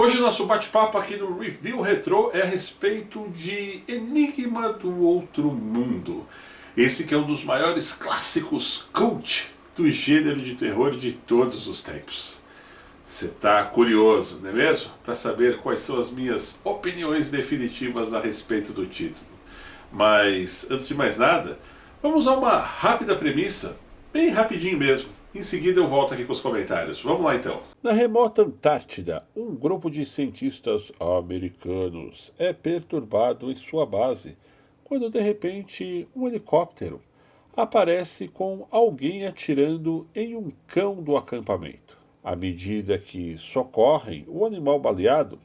Hoje nosso bate-papo aqui no Review Retrô é a respeito de Enigma do Outro Mundo. Esse que é um dos maiores clássicos cult do gênero de terror de todos os tempos. Você está curioso, não é mesmo? Para saber quais são as minhas opiniões definitivas a respeito do título. Mas, antes de mais nada, vamos a uma rápida premissa, bem rapidinho mesmo. Em seguida eu volto aqui com os comentários. Vamos lá então. Na remota Antártida, um grupo de cientistas americanos é perturbado em sua base quando de repente um helicóptero aparece com alguém atirando em um cão do acampamento. À medida que socorrem o animal baleado,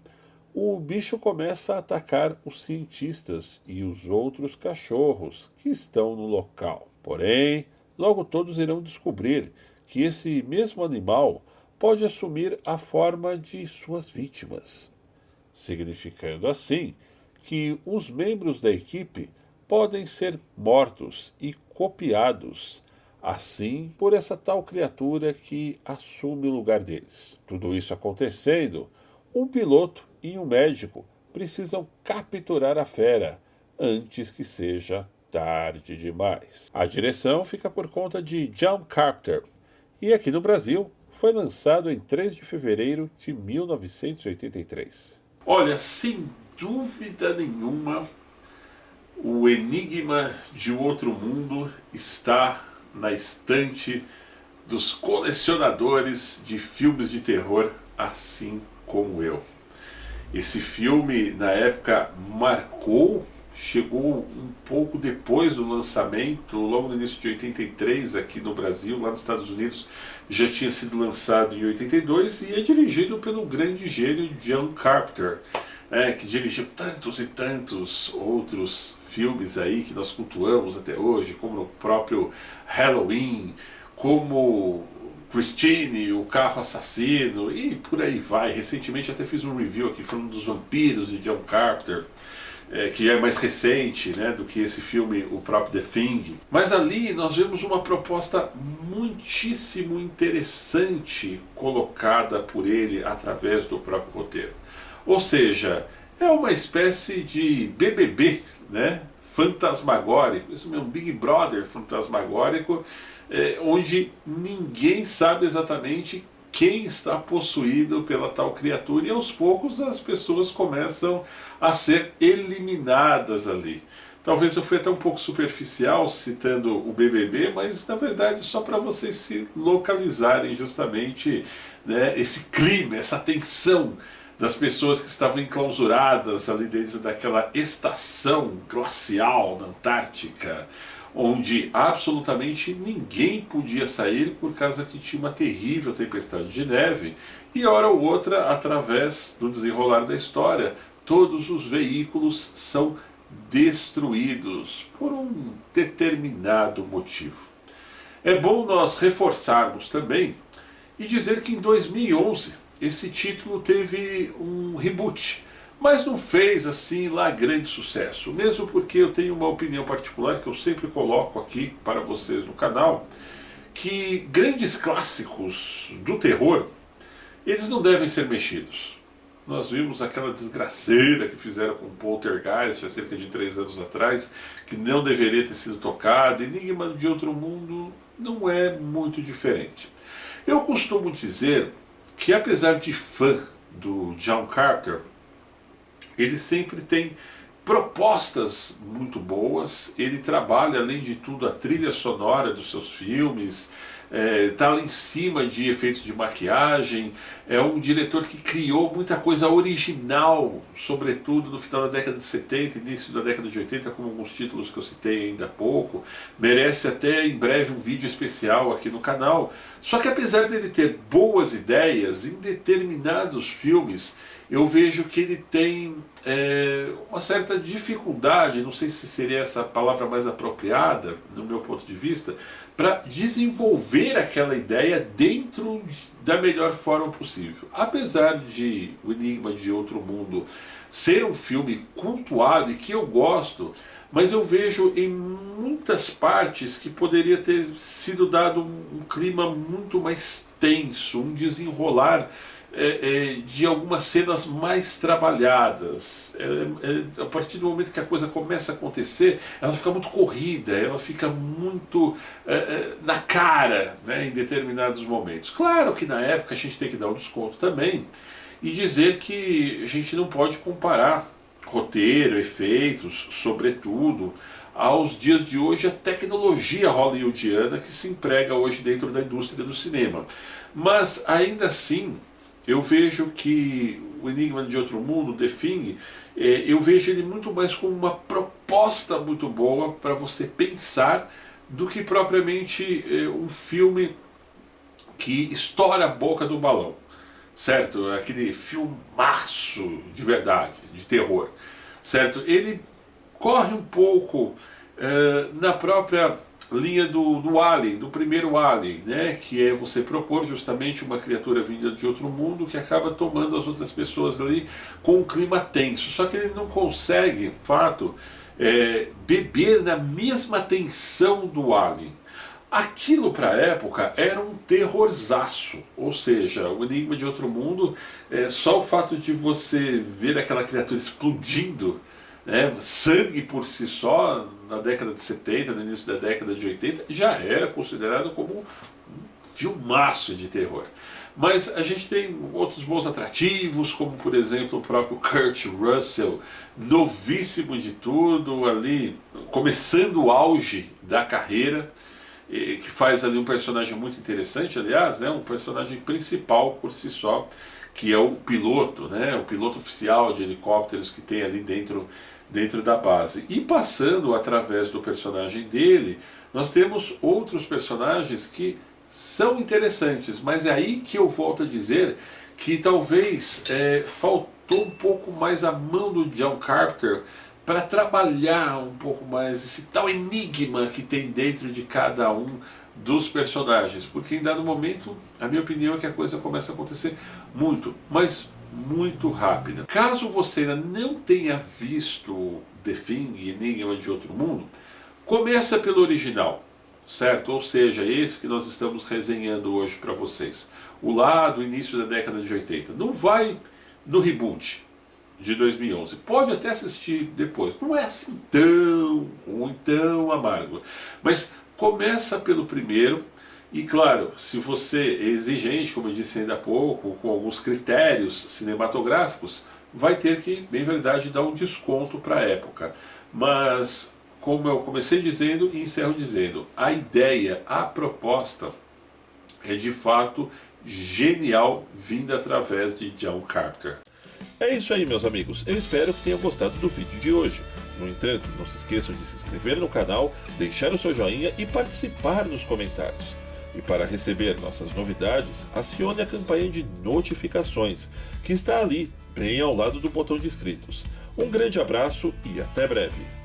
o bicho começa a atacar os cientistas e os outros cachorros que estão no local. Porém, logo todos irão descobrir que esse mesmo animal pode assumir a forma de suas vítimas, significando assim que os membros da equipe podem ser mortos e copiados, assim por essa tal criatura que assume o lugar deles. Tudo isso acontecendo, um piloto e um médico precisam capturar a fera antes que seja tarde demais. A direção fica por conta de John Carpenter, e aqui no Brasil foi lançado em 3 de fevereiro de 1983. Olha, sem dúvida nenhuma, o Enigma de Outro Mundo está na estante dos colecionadores de filmes de terror, assim como eu. Esse filme, na época, marcou, chegou um pouco depois do lançamento, logo no início de 83 aqui no Brasil. Lá nos Estados Unidos já tinha sido lançado em 82 e é dirigido pelo grande gênio John Carpenter, que dirigiu tantos e tantos outros filmes aí que nós cultuamos até hoje, como o próprio Halloween, como Christine, o Carro Assassino e por aí vai. Recentemente até fiz um review aqui falando dos Vampiros de John Carpenter, que é mais recente, né, do que esse filme, o próprio The Thing. Mas ali nós vemos uma proposta muitíssimo interessante colocada por ele através do próprio roteiro. Ou seja, é uma espécie de BBB, né, fantasmagórico, isso mesmo, Big Brother fantasmagórico, onde ninguém sabe exatamente quem está possuído pela tal criatura, e aos poucos as pessoas começam a ser eliminadas ali. Talvez eu fui até um pouco superficial citando o BBB, mas na verdade só para vocês se localizarem justamente, né, esse clima, essa tensão das pessoas que estavam enclausuradas ali dentro daquela estação glacial na Antártica, onde absolutamente ninguém podia sair por causa que tinha uma terrível tempestade de neve, e hora ou outra, através do desenrolar da história, todos os veículos são destruídos por um determinado motivo. É bom nós reforçarmos também e dizer que em 2011 esse título teve um reboot, mas não fez assim lá grande sucesso, mesmo porque eu tenho uma opinião particular que eu sempre coloco aqui para vocês no canal, que grandes clássicos do terror, eles não devem ser mexidos. Nós vimos aquela desgraceira que fizeram com Poltergeist há cerca de 3 anos atrás, que não deveria ter sido tocada. Enigma de Outro Mundo não é muito diferente. Eu costumo dizer que, apesar de fã do John Carpenter, ele sempre tem propostas muito boas. Ele trabalha, além de tudo, a trilha sonora dos seus filmes, está lá em cima de efeitos de maquiagem. É um diretor que criou muita coisa original, sobretudo no final da década de 70, início da década de 80, como alguns títulos que eu citei ainda há pouco. Merece até em breve um vídeo especial aqui no canal. Só que apesar dele ter boas ideias em determinados filmes, eu vejo que ele tem uma certa dificuldade, não sei se seria essa a palavra mais apropriada, no meu ponto de vista, para desenvolver aquela ideia dentro da melhor forma possível. Apesar de O Enigma de Outro Mundo ser um filme cultuado e que eu gosto, mas eu vejo em muitas partes que poderia ter sido dado um clima muito mais tenso, um desenrolar de algumas cenas mais trabalhadas. A partir do momento que a coisa começa a acontecer, ela fica muito corrida, ela fica muito na cara, né, em determinados momentos. Claro que na época a gente tem que dar um desconto também e dizer que a gente não pode comparar roteiro, efeitos, sobretudo, aos dias de hoje, a tecnologia hollywoodiana que se emprega hoje dentro da indústria do cinema. Mas ainda assim, eu vejo que o Enigma de Outro Mundo, The Thing, eu vejo ele muito mais como uma proposta muito boa para você pensar do que propriamente um filme que estoura a boca do balão, certo? Aquele filmaço de verdade, de terror, certo? Ele corre um pouco na própria linha do Alien, do primeiro Alien, né? Que é você propor justamente uma criatura vinda de outro mundo que acaba tomando as outras pessoas ali com um clima tenso. Só que ele não consegue, de fato, beber na mesma tensão do Alien. Aquilo para a época era um terrorzaço, ou seja, o Enigma de Outro Mundo, só o fato de você ver aquela criatura explodindo, né, sangue por si só, na década de 70, no início da década de 80, já era considerado como um filmaço de terror. Mas a gente tem outros bons atrativos, como por exemplo o próprio Kurt Russell, novíssimo de tudo, ali começando o auge da carreira, que faz ali um personagem muito interessante, aliás, né, um personagem principal por si só, que é o piloto, né, o piloto oficial de helicópteros que tem ali dentro da base. E passando através do personagem dele, nós temos outros personagens que são interessantes, mas é aí que eu volto a dizer que talvez faltou um pouco mais a mão do John Carpenter para trabalhar um pouco mais esse tal enigma que tem dentro de cada um dos personagens, porque em dado momento, a minha opinião é que a coisa começa a acontecer muito, mas muito rápida. Caso você ainda não tenha visto The Thing, Enigma de Outro Mundo, começa pelo original, certo? Ou seja, esse que nós estamos resenhando hoje para vocês, o lá do início da década de 80. Não vai no reboot de 2011. Pode até assistir depois. Não é assim tão ruim, tão amargo. Mas começa pelo primeiro. E claro, se você é exigente, como eu disse ainda há pouco, com alguns critérios cinematográficos, vai ter que, bem verdade, dar um desconto para a época. Mas, como eu comecei dizendo e encerro dizendo, a ideia, a proposta é de fato genial, vinda através de John Carpenter. É isso aí, meus amigos. Eu espero que tenham gostado do vídeo de hoje. No entanto, não se esqueçam de se inscrever no canal, deixar o seu joinha e participar nos comentários. E para receber nossas novidades, acione a campanha de notificações, que está ali, bem ao lado do botão de inscritos. Um grande abraço e até breve!